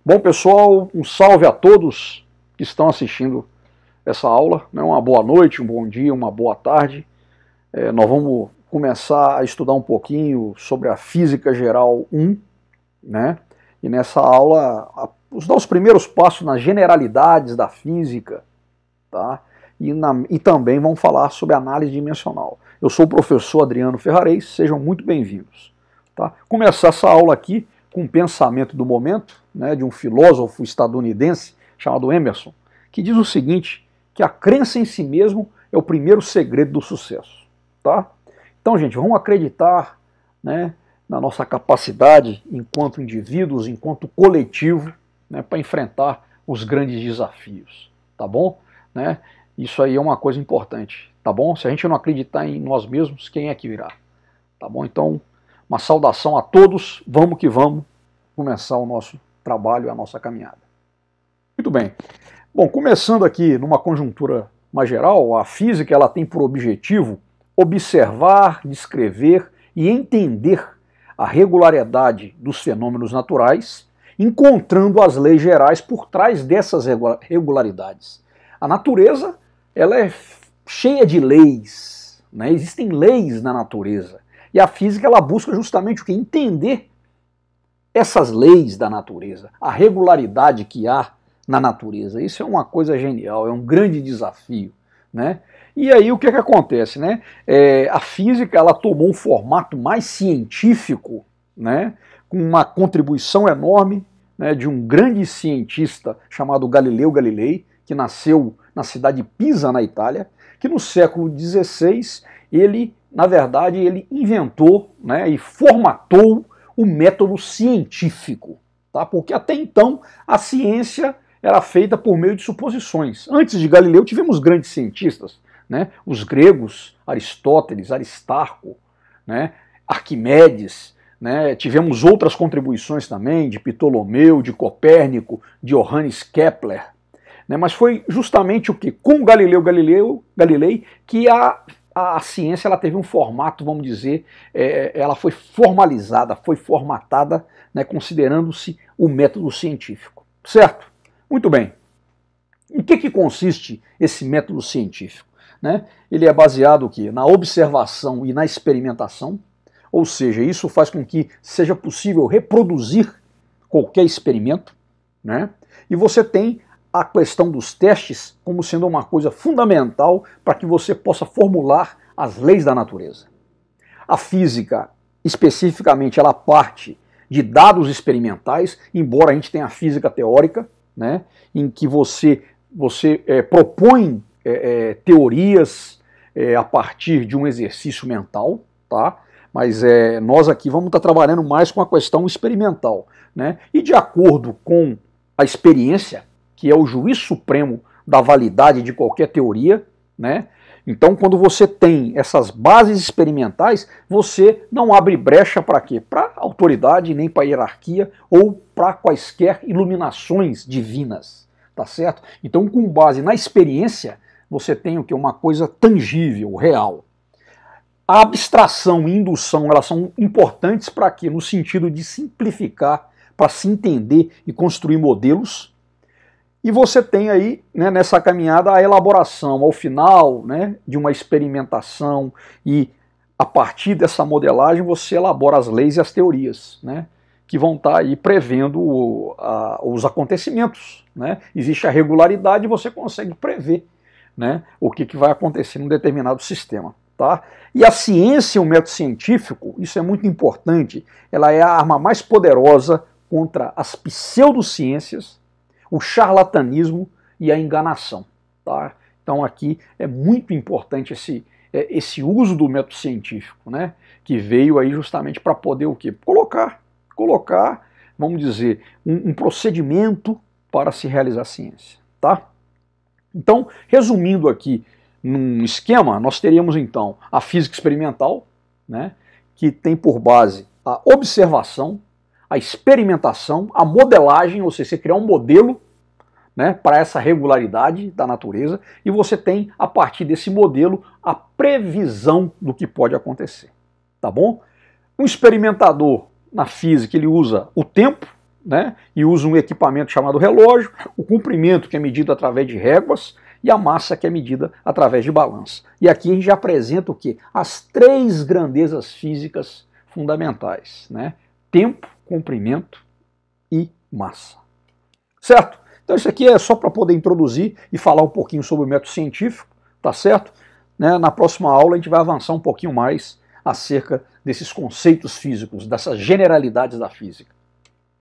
Bom, pessoal, um salve a todos que estão assistindo essa aula, né? Uma boa noite, um bom dia, uma boa tarde. Nós vamos começar a estudar um pouquinho sobre a Física Geral 1, né? E nessa aula, dar os primeiros passos nas generalidades da física, tá? E também vamos falar sobre análise dimensional. Eu sou o professor Adriano Ferrarez, sejam muito bem-vindos. Tá? Começar essa aula aqui com um pensamento do momento, né, de um filósofo estadunidense chamado Emerson, que diz o seguinte, que a crença em si mesmo é o primeiro segredo do sucesso. Tá? Então, gente, vamos acreditar, né, na nossa capacidade enquanto indivíduos, enquanto coletivo, né, para enfrentar os grandes desafios. Tá bom? Né? Isso aí é uma coisa importante. Tá bom? Se a gente não acreditar em nós mesmos, quem é que virá? Tá bom? Então, uma saudação a todos, vamos que vamos começar o nosso trabalho, a nossa caminhada. Muito bem. Bom, começando aqui numa conjuntura mais geral, a física ela tem por objetivo observar, descrever e entender a regularidade dos fenômenos naturais, encontrando as leis gerais por trás dessas regularidades. A natureza ela é cheia de leis, né? Existem leis na natureza. E a física ela busca justamente o que? Entender essas leis da natureza, a regularidade que há na natureza. Isso é uma coisa genial, é um grande desafio, né? E aí o que acontece, né? A física ela tomou um formato mais científico, né? Com uma contribuição enorme, né, de um grande cientista chamado Galileu Galilei, que nasceu na cidade de Pisa, na Itália, que no século XVI ele, na verdade, ele inventou, né, e formatou o método científico, tá? Porque até então a ciência era feita por meio de suposições. Antes de Galileu tivemos grandes cientistas, né? Os gregos, Aristóteles, Aristarco, né? Arquimedes, né? Tivemos outras contribuições também de Ptolomeu, de Copérnico, de Johannes Kepler, né? Mas foi justamente o que? Com Galileu Galilei que a ciência ela teve um formato, vamos dizer, ela foi formalizada, foi formatada, né, considerando-se o método científico. Certo? Muito bem. Em que consiste esse método científico? Né? Ele é baseado aqui na observação e na experimentação, ou seja, isso faz com que seja possível reproduzir qualquer experimento, né? E você tem a questão dos testes como sendo uma coisa fundamental para que você possa formular as leis da natureza. A física, especificamente, ela parte de dados experimentais, embora a gente tenha a física teórica, né, em que você propõe teorias a partir de um exercício mental, tá? Mas nós aqui vamos estar trabalhando mais com a questão experimental, né? E de acordo com a experiência, que é o juiz supremo da validade de qualquer teoria, né? Então, quando você tem essas bases experimentais, você não abre brecha para quê? Para autoridade, nem para hierarquia ou para quaisquer iluminações divinas, tá certo? Então, com base na experiência, você tem o quê? Uma coisa tangível, real. A abstração e indução, elas são importantes para quê? No sentido de simplificar, para se entender e construir modelos. E você tem aí, né, nessa caminhada, a elaboração ao final, né, de uma experimentação e a partir dessa modelagem você elabora as leis e as teorias, né, que vão estar aí prevendo os acontecimentos, né. Existe a regularidade e você consegue prever, né, o que vai acontecer num determinado sistema. Tá? E a ciência, o método científico, isso é muito importante, ela é a arma mais poderosa contra as pseudociências, o charlatanismo e a enganação. Tá? Então aqui é muito importante esse uso do método científico, né? Que veio aí justamente para poder o quê? Colocar, vamos dizer, um procedimento para se realizar a ciência. Tá? Então, resumindo aqui num esquema, nós teríamos então a física experimental, né? Que tem por base a observação, a experimentação, a modelagem, ou seja, você criar um modelo, né, para essa regularidade da natureza, e você tem, a partir desse modelo, a previsão do que pode acontecer. Tá bom? Um experimentador na física, ele usa o tempo, né, e usa um equipamento chamado relógio, o comprimento que é medido através de réguas e a massa que é medida através de balança. E aqui a gente já apresenta o quê? As três grandezas físicas fundamentais, né? Tempo, comprimento e massa. Certo? Então isso aqui é só para poder introduzir e falar um pouquinho sobre o método científico, tá certo? Né? Na próxima aula a gente vai avançar um pouquinho mais acerca desses conceitos físicos, dessas generalidades da física.